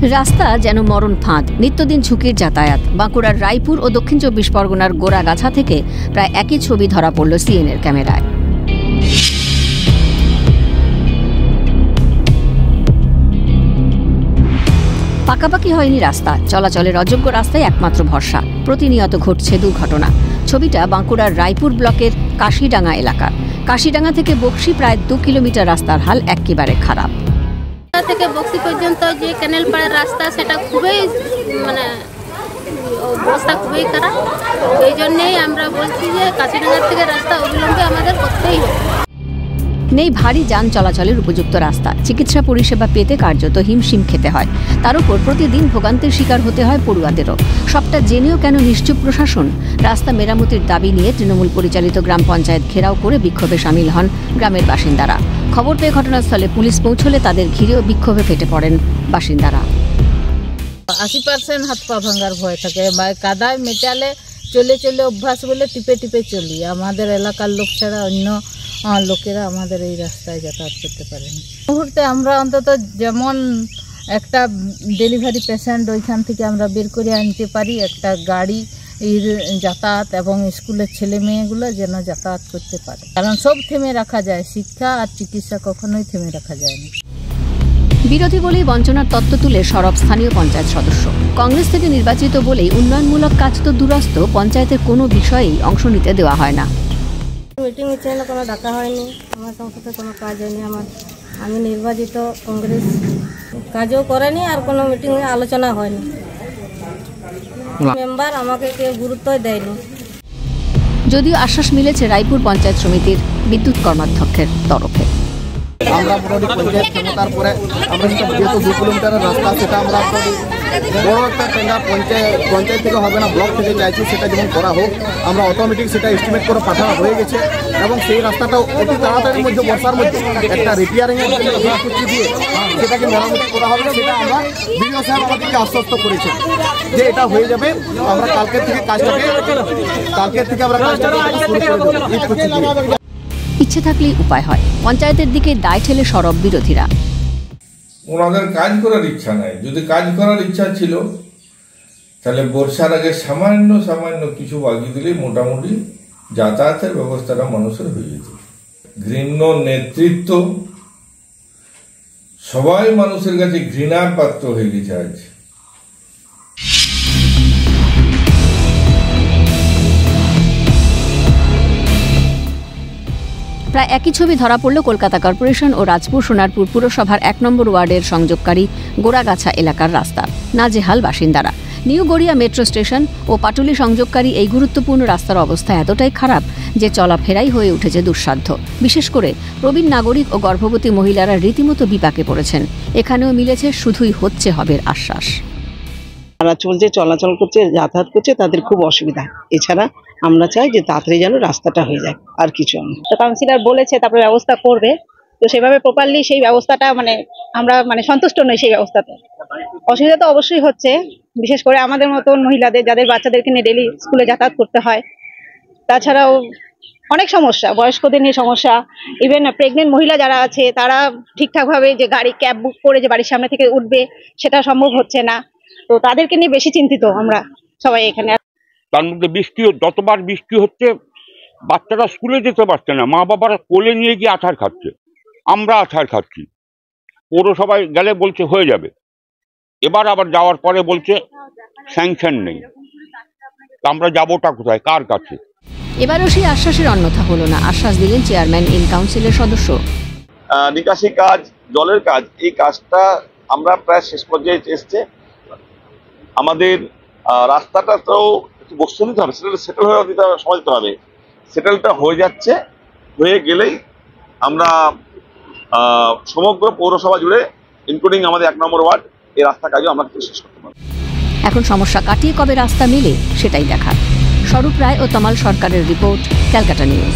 রাস্তা যেন মরণ ফাঁদ, নিত্যদিন ঝুঁকির যাতায়াত। বাঁকুড়ার রায়পুর ও দক্ষিণ 24 পরগনার গোড়াগাছা থেকে প্রায় একই ছবি ধরা পড়ল সিএনএর ক্যামেরায়। পাকাপাকি হয়নি রাস্তা, চলাচলের অযোগ্য রাস্তায় একমাত্র ভরসা। প্রতিনিয়ত ঘটছে দুর্ঘটনা। ছবিটা বাঁকুড়ার রায়পুর ব্লকের কাশিডাঙ্গা এলাকার। কাশিডাঙ্গা থেকে বক্সি প্রায় 2 কিলোমিটার রাস্তার হাল একেবারে খারাপ। থেকে বক্সি পর্যন্ত যে ক্যানেল পাড়ের রাস্তা সেটা খুবই অবস্থা খুবই খারাপ। এই জন্যেই আমরা বলছি যে কাশিডাঙ্গা থেকে রাস্তা অবিলম্বে আমাদের করতেই হবে। নেই ভারী যান চলাচলের উপযুক্ত রাস্তা, চিকিৎসা পরিষেবা পেতে কার্যত হিমশিম খেতে হয়। তার উপর প্রতিদিন ভোগান্তির শিকার হতে হয় পড়ুয়াদেরও। সবটা জেনেও কেন নিশ্চুপ প্রশাসন? রাস্তা মেরামতির দাবি নিয়ে তৃণমূল পরিচালিত গ্রাম পঞ্চায়েত ঘেরাও করে বিক্ষোভে সামিল হন গ্রামের বাসিন্দারা। খবর পেয়ে ঘটনাস্থলে পুলিশ পৌঁছলে তাদের ঘিরেও বিক্ষোভে ফেটে পড়েন বাসিন্দারা। 80% হাত পা ভাঙার ভয় থাকে। কাদায় মেটালে চলে চলে অভ্যাস বলে টিপে টিপে চলি। আমাদের এলাকার লোক ছাড়া অন্য লোকেরা আমাদের এই রাস্তায় যাতায়াত করতে পারেনি। মুহূর্তে আমরা অন্তত যেমন একটা ডেলিভারি পেশেন্ট ওইখান থেকে আমরা বের করে আনতে পারি, একটা গাড়ি যাতায়াত এবং স্কুলের ছেলে মেয়েগুলো যেন যাতায়াত করতে পারে। কারণ সব থেমে রাখা যায়, শিক্ষা আর চিকিৎসা কখনোই থেমে রাখা যায়নি। বিরোধী বলেই বঞ্চনার তত্ত্ব তুলে সরব স্থানীয় পঞ্চায়েত সদস্য। কংগ্রেস থেকে নির্বাচিত বলেই উন্নয়নমূলক কাজ তো দূরস্থ, পঞ্চায়েতের কোনো বিষয়েই অংশ নিতে দেওয়া হয় না। মিটিং হচ্ছে না, কোনো ডাকা হয়নি, আমার সংসদে কোনো কাজ হয়নি। আমি নির্বাচিত, কংগ্রেস কাজও করেনি আর কোনো মিটিংয়ে আলোচনা হয়নি। মেম্বার আমাকে কেউ গুরুত্বই দেয়নি। যদিও আশ্বাস মিলেছে রায়পুর পঞ্চায়েত সমিতির বিদ্যুৎ কর্মাধ্যক্ষের তরফে। আমরা মোটামুটি পঞ্চায়েত ক্ষমতার পরে আমরা যেহেতু 2 কিলোমিটারের রাস্তা, সেটা আমরা বড় একটা টেন্ডার পঞ্চায়েত থেকে হবে না, ব্লক থেকে চাইছি সেটা যেমন করা হোক। আমরা অটোমেটিক সেটা এস্টিমেট করে পাঠানো হয়ে গেছে এবং সেই রাস্তাটাও অতি তাড়াতাড়ির মধ্যে, বর্ষার মধ্যে একটা রিপেয়ারিংয়ের জন্য দিয়ে সেটাকে মেরামতি করা হবে। সেটা আমরা বিডিও সাহেব আমাদেরকে আশ্বস্ত করেছেন যে এটা হয়ে যাবে। আমরা কালকের থেকে আমরা কাজটাকে শুরু করে দেবো। ইচ্ছে থাকলেই উপায় হয়, পঞ্চায়েতের দিকে দায় ঠেলে সরব বিরোধীরা। ওনাদের কাজ করার ইচ্ছা নাই। যদি কাজ করার ইচ্ছা ছিল তাহলে বর্ষার আগে সামান্য কিছু বাকি দিলেই মোটামুটি যাতায়াতের ব্যবস্থাটা মানুষের হয়ে যেত। ঘৃণ্য নেতৃত্ব, সবাই মানুষের কাছে ঘৃণার পাত্র হয়ে গেছে আজ। প্রায় একই ছবি ধরা পড়ল কলকাতা কর্পোরেশন ও রাজপুর সোনারপুর পুরসভার 1 নম্বর ওয়ার্ডের সংযোগকারী গোড়াগাছা এলাকার রাস্তা। নাজেহাল বাসিন্দারা। নিউ গড়িয়া মেট্রো স্টেশন ও পাটুলি সংযোগকারী এই গুরুত্বপূর্ণ রাস্তার অবস্থা এতটাই খারাপ যে চলাফেরাই হয়ে উঠেছে দুঃসাধ্য। বিশেষ করে প্রবীণ নাগরিক ও গর্ভবতী মহিলারা রীতিমতো বিপাকে পড়েছেন। এখানেও মিলেছে শুধুই হচ্ছে হবের আশ্বাস। যারা চলছে, চলাচল করছে, যাতায়াত করছে, তাদের খুব অসুবিধা। এছাড়া আমরা চাই যে তাড়াতাড়ি যেন রাস্তাটা হয়ে যায়, আর কিছু না। তো কাউন্সিলর বলেছে তারপরে ব্যবস্থা করবে, তো সেভাবে প্রপারলি সেই ব্যবস্থাটা আমরা সন্তুষ্ট নই সেই ব্যবস্থাতে। অসুবিধা তো অবশ্যই হচ্ছে, বিশেষ করে আমাদের মতন মহিলাদের, যাদের বাচ্চাদেরকে নিয়ে ডেলি স্কুলে যাতায়াত করতে হয়। তাছাড়াও অনেক সমস্যা, বয়স্কদের নিয়ে সমস্যা, ইভেন প্রেগনেন্ট মহিলা যারা আছে তারা ঠিকঠাকভাবে যে গাড়ি ক্যাব বুক করে যে বাড়ির সামনে থেকে উঠবে সেটা সম্ভব হচ্ছে না। তো তাদেরকে নিয়ে বেশি চিন্তিত আমরা সবাই এখানে। তার মধ্যে যতবার বৃষ্টি হচ্ছে বাচ্চারা স্কুলে যেতে পারছে না, মা বাবারা কোলে নিয়ে গিয়ে আছাড় খাচ্ছে, আমরা আছাড় খাচ্ছি। পৌরসভায় গেলে বলছে হয়ে যাবে, এবার আবার যাওয়ার পরে বলছে স্যাংশন নেই। আমরা যাবোটা কোথায়, কার কাছে? এবারও সেই আশ্বাসের অন্যথা হলো না। আশ্বাস দিলেন চেয়ারম্যান ইন কাউন্সিলের সদস্য। নিকাশি কাজ, জলের কাজ, এই কাজটা আমরা প্রায় শেষ পর্যায়ে এসছে। আমাদের রাস্তাটা তো বসতে নিতে হবে, সেটেল হয়ে সময় দিতে হবে। সেটেলটা হয়ে যাচ্ছে, হয়ে গেলেই আমরা সমগ্র পৌরসভা জুড়ে ইনক্লুডিং আমাদের 1 নম্বর ওয়ার্ড এই রাস্তা কাজও আমরা শেষ করতে পারব। এখন সমস্যা কাটিয়ে কবে রাস্তা মেলে সেটাই দেখার। স্বরূপ রায় ও তমাল সরকারের রিপোর্ট, ক্যালকাটা নিউজ।